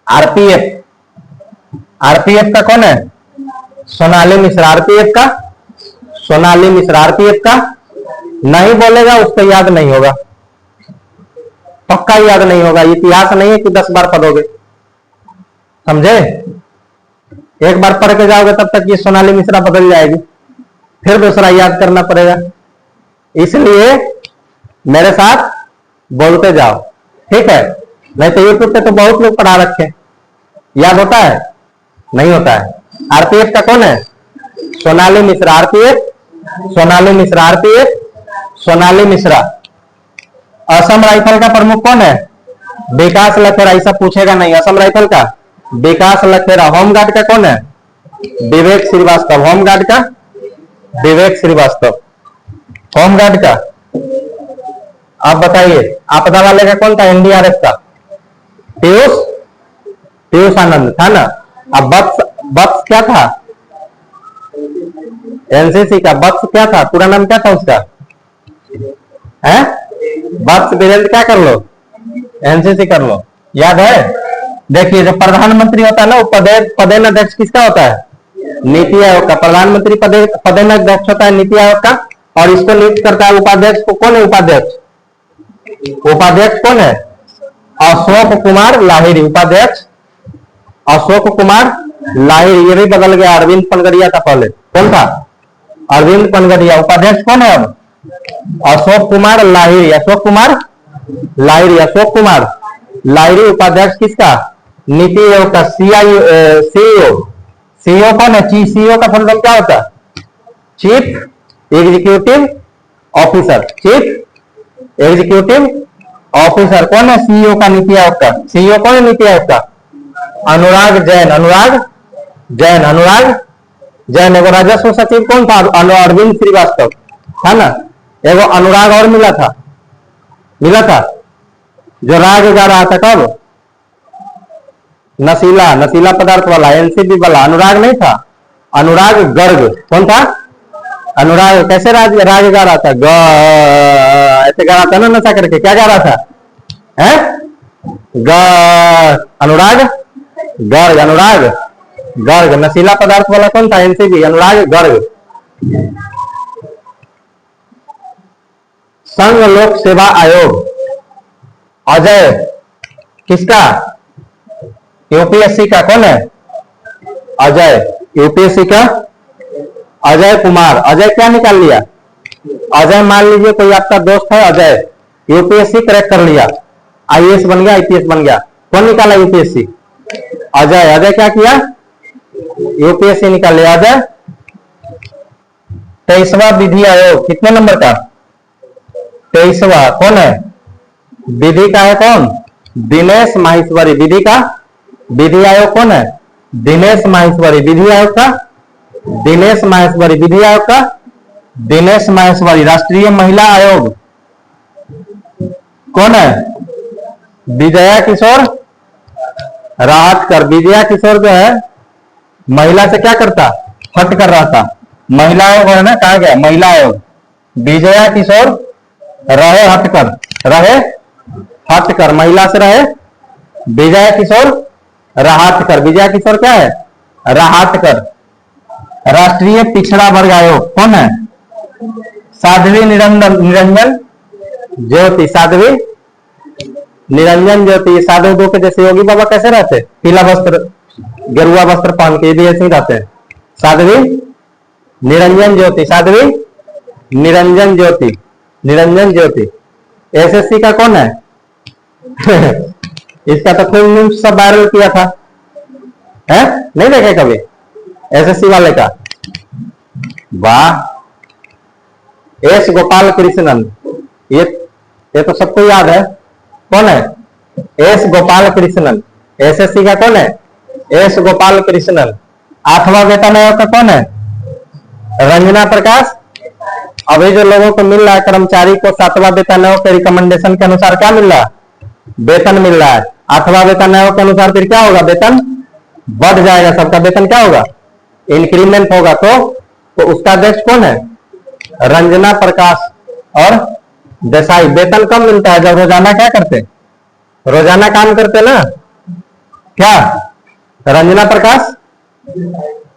आरपीएफ, आरपीएफ का कौन है, सोनाली मिश्रा। आरपीएफ का सोनाली मिश्रा। आरपीएफ का नहीं बोलेगा उसको याद नहीं होगा, पक्का याद नहीं होगा। इतिहास नहीं है कि 10 बार पढ़ोगे, समझे, एक बार पढ़ के जाओगे तब तक ये सोनाली मिश्रा बदल जाएगी, फिर दूसरा याद करना पड़ेगा। इसलिए मेरे साथ बोलते जाओ, ठीक है। नहीं तो यूट्यूब पे तो बहुत लोग पढ़ा रखे, याद होता है, नहीं होता है। आरपीएफ का कौन है, Sonali Mishra. RPF Sonali Mishra. RPF Sonali Mishra. Assam rifle का प्रमुख कौन है, विकास लखेरा। ऐसा पूछेगा नहीं, असम राइफल का विकास लखेरा। होमगार्ड का कौन है, विवेक श्रीवास्तव। होमगार्ड का विवेक श्रीवास्तव। होमगार्ड का, आप बताइए। आपदा वाले का कौन था, एनडीआरएफ का पीयूष, पीयूष आनंद था ना। अब बक्स क्या था, एनसीसी का बक्स क्या था, पूरा नाम क्या था उसका, है बक्स वीरेंद्र। क्या कर लो, एनसीसी कर लो, याद है। देखिए जब प्रधानमंत्री होता है ना, पदेनाध्यक्ष किसका होता है, नीति आयोग का। प्रधानमंत्री पदेनाध्यक्ष होता है नीति आयोग का, और इसको नियुक्त करता है उपाध्यक्ष को। कौन है उपाध्यक्ष, उपाध्यक्ष कौन है, अशोक कुमार लाहिड़ी। उपाध्यक्ष अशोक कुमार लाहिड़ी। ये भी बदल गया, अरविंद पनगड़िया था पहले। कौन था, अरविंद पनगड़िया। उपाध्यक्ष कौन है अब, अशोक कुमार लाहिड़ी। अशोक कुमार लाहिड़ी। अशोक कुमार लाहिड़ी उपाध्यक्ष किसका, नीति आयोग का। सीईओ, सीईओ कौन है, सीईओ का फुल फॉर्म क्या होता है, chief executive officer. Chief executive officer कौन है, सीईओ का नीति आयोग का। सीईओ कौन है नीति आयोग का, अनुराग जैन। अनुराग जैन, अनुराग जैन। एगो राजस्व सचिव कौन था, अरविंद श्रीवास्तव था ना। एगो अनुराग और मिला था, जो राग गा रहा था, कब, नशीला पदार्थ वाला, एनसीबी वाला। अनुराग नहीं था, अनुराग गर्ग। कौन था, अनुराग। कैसे राग गा रहा था, ऐसे गा रहा था ना, नशा करके। क्या गा रहा था, है अनुराग गर्ग। अनुराग गर्ग। नशीला पदार्थ वाला कौन था, एनसीबी, अनुराग गर्ग। संघ लोक सेवा आयोग, अजय किसका, यूपीएससी का। कौन है, अजय, यूपीएससी का अजय कुमार। अजय क्या निकाल लिया, अजय मान लीजिए कोई आपका दोस्त है अजय, यूपीएससी क्रैक कर लिया, आईएएस बन गया, आईपीएस बन गया। कौन निकाला यूपीएससी? अजय। अजय क्या किया? यूपीएससी निकाल लिया अजय। 23वां विधि आयोग कितने नंबर का? 23वां। कौन है? विधि का है कौन? दिनेश माहेश्वरी। विधि का विधि आयोग कौन है? दिनेश माहेश्वरी। विधि आयोग का दिनेश माहेश्वरी। विधि आयोग का दिनेश माहेश्वरी। राष्ट्रीय महिला आयोग कौन है? विजया किशोर राहतकर। विजया किशोर जो है महिला से क्या करता? हट कर रहा था। महिला आयोग है ना, कहा गया महिला आयोग। विजया किशोर रहे हटकर, रहे हटकर, महिला से रहे। विजया किशोर राहतकर। विजया किशोर क्या है? राहतकर। राष्ट्रीय पिछड़ा वर्ग आयोग कौन है? साध्वी निरंजन ज्योति। साध्वी निरंजन ज्योति। साधु दो के जैसे योगी बाबा कैसे रहते? पीला वस्त्र, गेरुआ वस्त्र पहन के, भी ऐसे ही रहते हैं। साध्वी निरंजन ज्योति। साध्वी निरंजन ज्योति। निरंजन ज्योति। एसएससी का कौन है? इसका तो फिल्म न्यूज सब वायरल किया था, है नहीं देखे कभी? एसएससी वाले का, वाह। एस गोपाल कृष्णन। ये तो सबको याद है। कौन है? एस गोपाल कृष्णन। एसएससी का कौन है? एस गोपाल कृष्णन। 8वां वेतन आयोग का कौन है? रंजना प्रकाश। अभी जो लोगों को मिल रहा है, कर्मचारी को 7वां वेतन आयोग के रिकमेंडेशन के अनुसार क्या मिल रहा है? वेतन मिल रहा है। 8वां वेतन आयोग के अनुसार फिर क्या होगा? वेतन बढ़ जाएगा। सबका वेतन क्या होगा? इंक्रीमेंट होगा। तो उसका अध्यक्ष कौन है? रंजना प्रकाश और देसाई। वेतन कम मिलता है जब रोजाना क्या करते? रोजाना काम करते ना। क्या? रंजना प्रकाश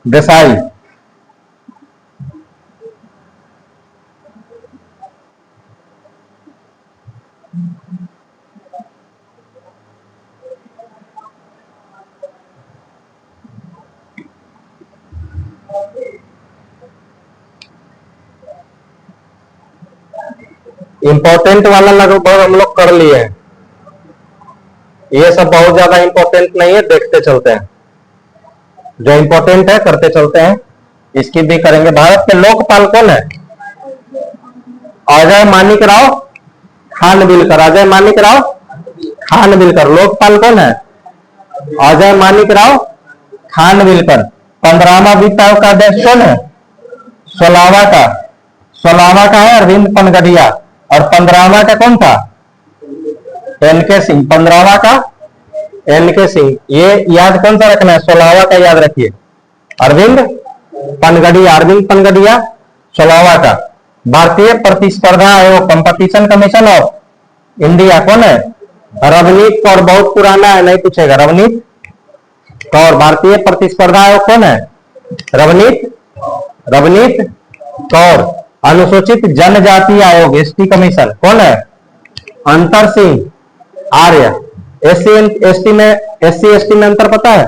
देसाई। इंपॉर्टेंट वाला लगभग हम लोग कर लिए हैं। ये सब बहुत ज्यादा इंपॉर्टेंट नहीं है, देखते चलते हैं। जो इंपॉर्टेंट है करते चलते हैं। इसकी भी करेंगे। भारत के लोकपाल कौन है? अजय मानिक राव खानविलकर। अजय मानिक राव खानविलकर। लोकपाल कौन है? अजय मानिक राव खानविलकर। 15वां वित्त आयोग का अध्यक्ष कौन है? 16वां का 16वां का है अरविंद पनगडिया। और 15वां का कौन था? एनके सिंह। 15वां का एनके सिंह। ये याद कौन सा रखना है? 16वां का याद रखिए, अरविंद पनगडिया। अरविंद पनगडिया 16वां का। भारतीय प्रतिस्पर्धा आयोग, कंपटीशन कमीशन ऑफ इंडिया कौन है? रवनीत कौर। बहुत पुराना है, नहीं पूछेगा। रवनीत कौर। भारतीय प्रतिस्पर्धा आयोग कौन है? रवनीत कौर। अनुसूचित जनजाति आयोग, एसटी कमीशन कौन है? अंतर सिंह आर्य। एससी एसटी में अंतर पता है?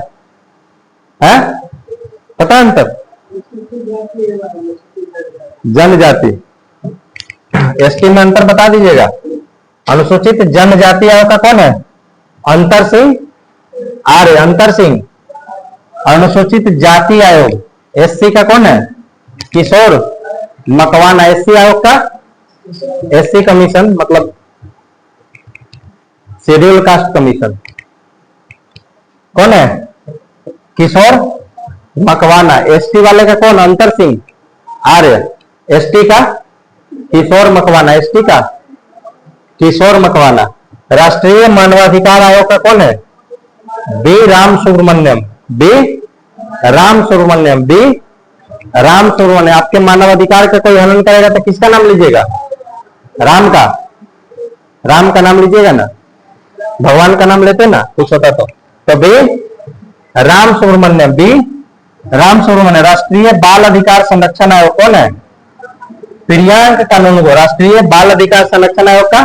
पता है अंतर? जनजाति। एसटी में अंतर बता दीजिएगा। अनुसूचित जनजाति आयोग का कौन है? अंतर सिंह आर्य। अंतर सिंह। अनुसूचित जाति आयोग एससी का कौन है? किशोर मकवाना। एससी आयोग का एससी कमीशन मतलब शेड्यूल कास्ट कमीशन कौन है? किशोर मकवाना। एसटी वाले का कौन? अंतर सिंह आर्य। एसटी का किशोर मकवाना। एसटी का किशोर मकवाना। राष्ट्रीय मानवाधिकार आयोग का कौन है? B Ram Subramaniam. B Ram Subramaniam. B Ram Subramaniam. आपके मानवाधिकार का कोई हनन करेगा तो किसका नाम लीजिएगा? राम का। राम का नाम लीजिएगा ना। भगवान का नाम लेते ना कुछ होता तो बी राम सुब्रमण्यम। बी राम सुब्रमण्यम। राष्ट्रीय बाल अधिकार संरक्षण आयोग कौन है? प्रियांक कानून को। राष्ट्रीय बाल अधिकार संरक्षण आयोग का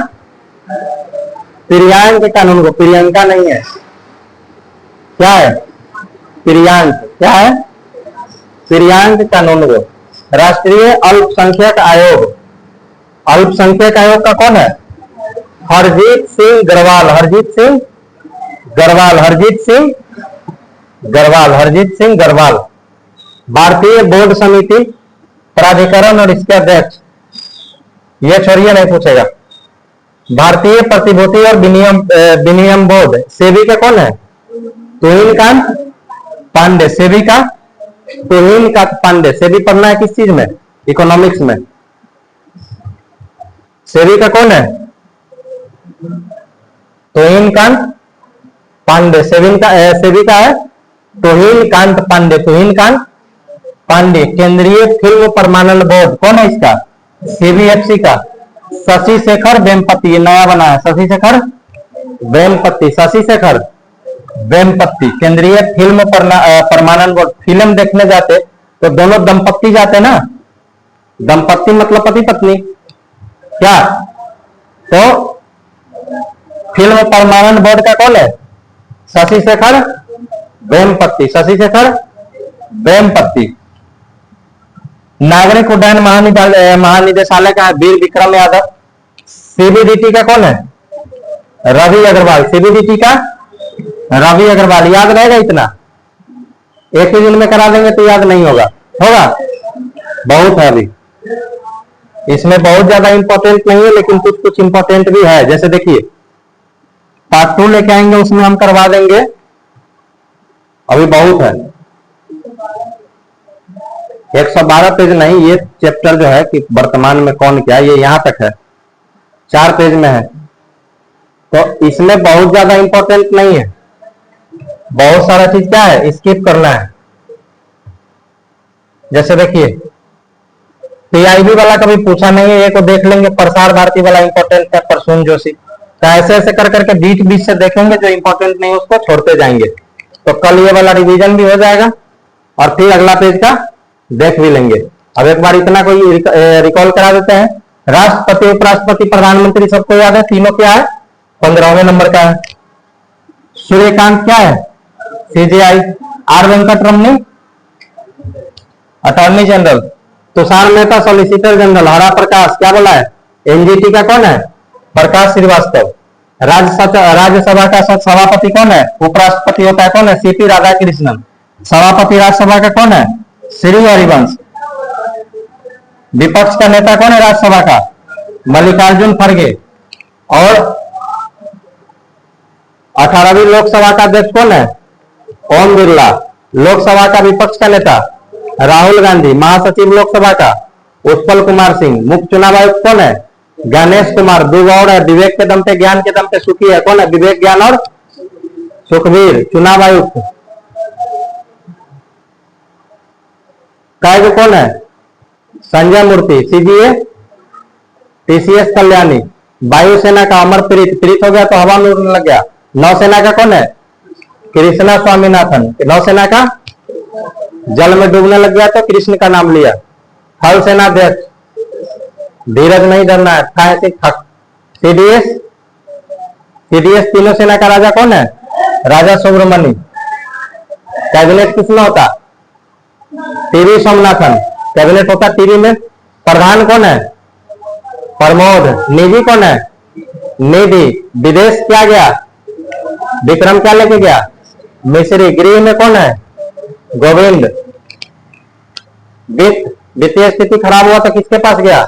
प्रियांक कानून को। प्रियंका नहीं है, क्या है? प्रियांक। क्या है? प्रियांक कानून को। राष्ट्रीय अल्पसंख्यक आयोग अल्पसंख्यक आयोग का कौन है? हरजीत सिंह गढ़वाल, हरजीत सिंह गढ़वाल, हरजीत सिंह गढ़वाल, हरजीत सिंह गढ़वाल। भारतीय बोर्ड समिति प्राधिकरण और इसके अध्यक्ष, ये छोड़िए, नहीं पूछेगा। भारतीय प्रतिभूति और विनियम बोर्ड, सेबी का कौन है? तुहिनकांत पांडे, सेबी का तुहिनकांत पांडे। सेबी पढ़ना है किस चीज में? इकोनॉमिक्स में। सेबी का कौन है? तुहिनकांत पांडे। सेबी का है तुहिनकांत पांडे, तुहिनकांत पांडे। केंद्रीय फिल्म प्रमाणन बोर्ड कौन है इसका? सीबीएफसी का शशि शेखर वेम्पति, ये नया बना है, शशि शेखर वेम्पति, शशि शेखर वेम्पति। केंद्रीय फिल्म प्रमाणन बोर्ड। फिल्म देखने जाते तो दोनों दंपत्ति जाते ना, दंपत्ति मतलब पति पत्नी, क्या? तो फिल्म प्रमाणन बोर्ड का कौन है? शशि शेखर वेम्पति, शशि शेखर वेम्पति। नागरिक उड्डयन महानिदेशालय का वीर विक्रम यादव। सीबीडीटी का कौन है? रवि अग्रवाल, सीबीडीटी का रवि अग्रवाल। याद रहेगा इतना? एक ही दिन में करा देंगे तो याद नहीं होगा, होगा? बहुत है अभी इसमें, बहुत ज्यादा इंपॉर्टेंट नहीं है, लेकिन कुछ कुछ इंपॉर्टेंट भी है। जैसे देखिए पार्ट 2 लेके आएंगे, उसमें हम करवा देंगे, अभी बहुत है। 112 पेज नहीं, ये चैप्टर जो है कि वर्तमान में कौन क्या, ये यहां तक है, 4 पेज में है, तो इसमें बहुत ज्यादा इंपॉर्टेंट नहीं है। बहुत सारा चीज क्या है, स्किप करना है। जैसे देखिए पीआईबी वाला कभी पूछा नहीं है, ये को देख लेंगे। प्रसार भारती वाला इंपॉर्टेंट है, प्रसून जोशी। तो ऐसे ऐसे कर करके बीच बीच से देखेंगे, जो इंपॉर्टेंट नहीं उसको छोड़ते जाएंगे। तो कल ये वाला रिवीजन भी हो जाएगा और फिर अगला पेज का देख भी लेंगे। अब एक बार इतना कोई रिकॉल करा देते हैं। राष्ट्रपति, उपराष्ट्रपति, प्रधानमंत्री सबको याद है, तीनों क्या है? 15वें नंबर का है। सूर्यकांत क्या है? CJI. R Venkataramani attorney general. Tushar Mehta solicitor general. हरा प्रकाश क्या बोला है? एनजीटी का कौन है? प्रकाश श्रीवास्तव। राज्यसभा का सभापति कौन है? उपराष्ट्रपति होता है कौन है? सीपी राधाकृष्णन। सभापति राज्यसभा का कौन है? श्री हरिवंश। विपक्ष का नेता कौन है राज्यसभा का? मल्लिकार्जुन खड़गे। और 18वीं लोकसभा का अध्यक्ष कौन है? ओम बिरला। लोकसभा का विपक्ष का नेता राहुल गांधी। महासचिव लोकसभा का उत्पल कुमार सिंह। मुख्य चुनाव आयुक्त कौन है? गणेश कुमार। दो और है, विवेक के दम पे, ज्ञान के दम पे सुखी है। कौन है? विवेक, ज्ञान और सुखबीर। चुनाव आयुक्त काय कौन है? संजय मूर्ति। सीबीए टीसीएस कल्याणी। वायुसेना का अमरप्रीत, प्रीत हो गया तो हवा में उड़ने लग गया। नौसेना का कौन है? कृष्णा स्वामीनाथन। नौसेना का जल में डूबने लग गया तो कृष्ण का नाम लिया। थल सेनाध्यक्ष धीरज नहीं धरना है, सीडीएस, सीडीएस तीनों सेना का राजा कौन है? राजा सुब्रमण्य। कैबिनेट किसमें होता? टीवी सोमनाथन। कैबिनेट होता टीवी में। प्रधान कौन है? प्रमोद। निधि कौन है? निधि। विदेश क्या गया? विक्रम क्या लेके गया? मिश्री। गृह में कौन है? गोविंद। वित्तीय स्थिति खराब हुआ तो किसके पास गया?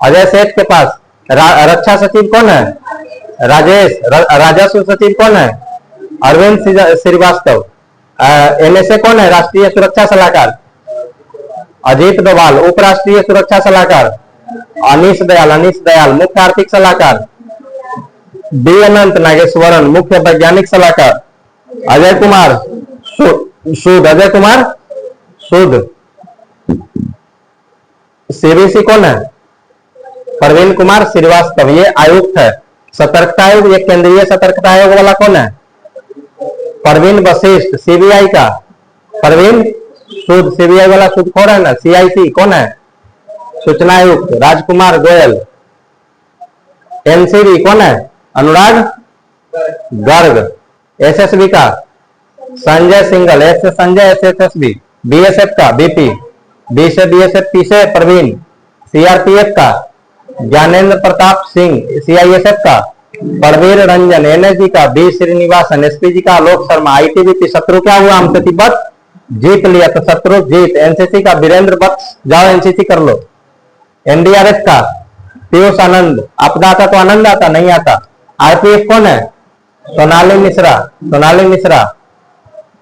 अजय सेठ के पास। रक्षा सचिव कौन है? राजेश। राजस्व सचिव कौन है? अरविंद श्रीवास्तव। एनएसए कौन है? राष्ट्रीय सुरक्षा सलाहकार अजीत डोभाल। उपराष्ट्रीय सुरक्षा सलाहकार अनीश दयाल। मुख्य आर्थिक सलाहकार बी अनंत नागेश्वरन। मुख्य वैज्ञानिक सलाहकार अजय कुमार सूद। अजय कुमार सूद। सीबीसी कौन है? प्रवीण कुमार श्रीवास्तव। ये आयुक्त है। सतर्कता आयोग, ये केंद्रीय सतर्कता आयोग वाला कौन है? प्रवीण वशिष्ठ। सीबीआई का प्रवीण सूद। सीबीआई वाला सूद कौन है ना? सीआईसी कौन है? सूचना आयुक्त राजकुमार गोयल। एनसीबी कौन है? अनुराग गर्ग। एसएसबी का संजय सिंगल। एस से संजय, एसएसबी। बीएसएफ का बीपी। बी से बीएसएफ, पी से प्रवीण। सीआरपीएफ का ज्ञानेंद्र प्रताप सिंह सीआईएसएफ का, परवीर रंजन एनएसजी का, बी श्रीनिवासन एसपीजी का, आलोक शर्मा आईटीबीपी। शत्रु क्या हुआ हमसे तिब्बत जीत लिया तो शत्रु जीत। एनसीसी का वीरेंद्र बख्श, जाओ एनसीसी कर लो। एनडीआरएफ का पीयूष आनंद, आपदा आता तो आनंद आता नहीं आता। आरपीएफ कौन है? सोनाली मिश्रा, सोनाली मिश्रा।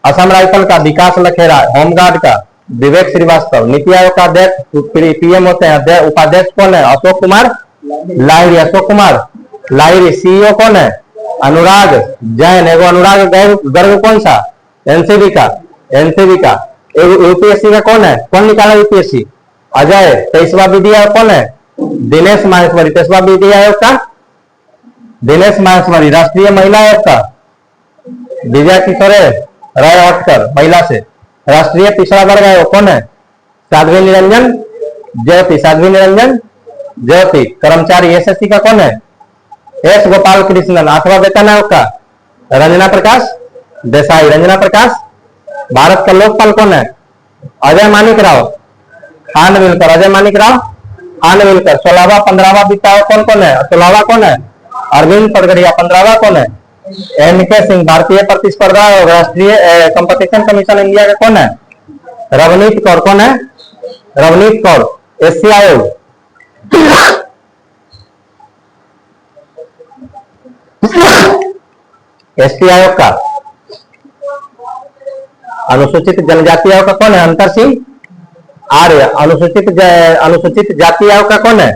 असम राइफल का विकास लखेरा, होमगार्ड का विवेक श्रीवास्तव। नीति आयोग का अध्यक्ष पीएम होते हैं, उपाध्यक्ष कौन है? अशोक कुमार लाहिरी, अशोक कुमार लाहिरी। सीईओ कौन है? अनुराग जैन। एगो अनुराग गर्ग कौन सा? एनसीबी का, एनसीबी का। यूपीएससी का कौन है? कौन निकाला यूपीएससी? अजय। 23वां विधि आयोग कौन है? दिनेश माहेश्वरी। 23वां विधि आयोग का दिनेश माहेश्वरी। राष्ट्रीय महिला आयोग का विजय किशोरे राय हटकर, महिला से। राष्ट्रीय पिछड़ा वर्ग आयोग कौन है? साध्वी निरंजन ज्योति, साध्वी निरंजन ज्योति। कर्मचारी एसएससी का कौन है? एस गोपाल कृष्णन। 8वां वेतन आयोग का रंजना प्रकाश देसाई, रंजना प्रकाश। भारत का लोकपाल कौन है? अजय मानिक राव खानविलकर, अजय मानिक राव खानविलकर। 16वां 15वां वित्त आयोग कौन कौन है? 16वां कौन है? अरविंद पटगड़िया। 15वां कौन है? एनके सिंह। भारतीय प्रतिस्पर्धा और राष्ट्रीय कंपटीशन कमीशन इंडिया का कौन है? रवनीत कौर। कौन है? रवनीत कौर। एससी आयोग एसटी आयोग का अनुसूचित जनजाति आयोग का कौन है? अंतर सिंह आर्य। अनुसूचित जाति आयोग का कौन है?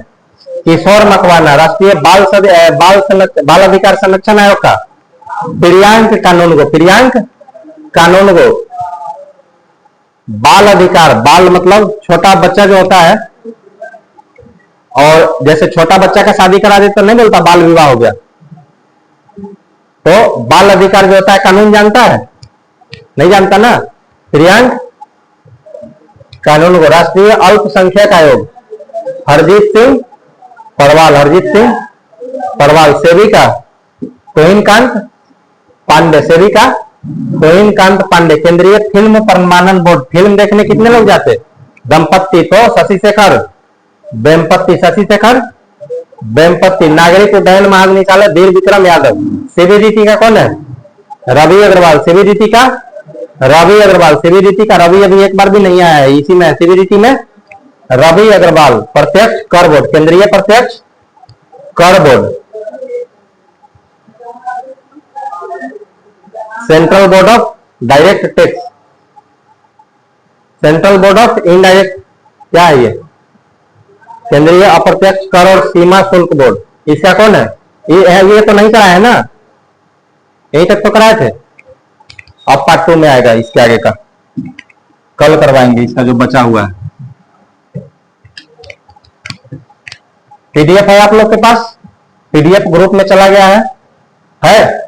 किशोर मकवाना। राष्ट्रीय बाल अधिकार संरक्षण आयोग का प्रियांक कानूनगो, प्रियांक कानूनगो। बाल अधिकार, बाल मतलब छोटा बच्चा जो होता है, और जैसे छोटा बच्चा का शादी करा दे तो नहीं बोलता बाल विवाह हो गया, तो बाल अधिकार जो होता है कानून जानता है? नहीं जानता ना। प्रियांक कानून को। राष्ट्रीय अल्पसंख्यक आयोग हरजीत सिंह परवाल, हरजीत सिंह परवाल। सेविका तोहिनकांत पांडे, सेविका तोहिनकांत पांडे। केंद्रीय फिल्म प्रमाणन बोर्ड, फिल्म देखने कितने लोग जाते? दंपत्ति तो शशि शेखर वेम्पत्ति, शशि शेखर वेम्पत्ति। नागरिक उड्डयन महानिदेशालय वीर विक्रम यादव। सीबीडीटी का कौन है? रवि अग्रवाल। सीबीडीटी का रवि अग्रवाल, सीबीडीटी का रवि अभी एक बार भी नहीं आया है, इसी में सीबीडीटी में रवि अग्रवाल। प्रत्यक्ष कर बोर्ड, केंद्रीय प्रत्यक्ष कर board. Central board of direct tax, central board of indirect, क्या है ये? केंद्रीय अप्रत्यक्ष कर और सीमा शुल्क बोर्ड। इसका कौन है? ये तो नहीं कराया है ना, यही तक तो कराए थे। अब पार्ट 2 में आएगा इसके आगे का, कल करवाएंगे इसका जो बचा हुआ है। पीडीएफ है आप लोग के पास? पीडीएफ ग्रुप में चला गया है?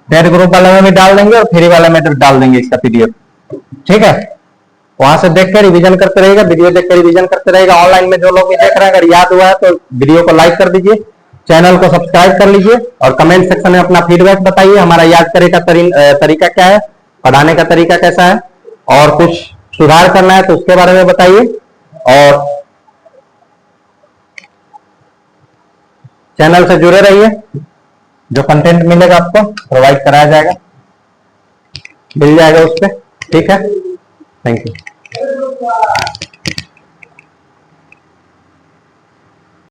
पेड ग्रुप वाले में भी डाल देंगे और फ्री वाले में डाल देंगे इसका पीडीएफ, ठीक है? वहां से देख कर रिवीजन करते रहेगा, वीडियो देख कर रिवीजन करते रहेगा। ऑनलाइन में जो लोग भी देख रहे हैं, अगर याद हुआ है तो वीडियो को लाइक कर दीजिए, चैनल को सब्सक्राइब कर लीजिए और कमेंट सेक्शन में अपना फीडबैक बताइए। हमारा याद करने का तरीका क्या है, पढ़ाने का तरीका कैसा है, और कुछ सुधार करना है तो उसके बारे में बताइए। और चैनल से जुड़े रहिए, जो कंटेंट मिलेगा आपको प्रोवाइड कराया जाएगा, मिल जाएगा उस पर, ठीक है? Thank you.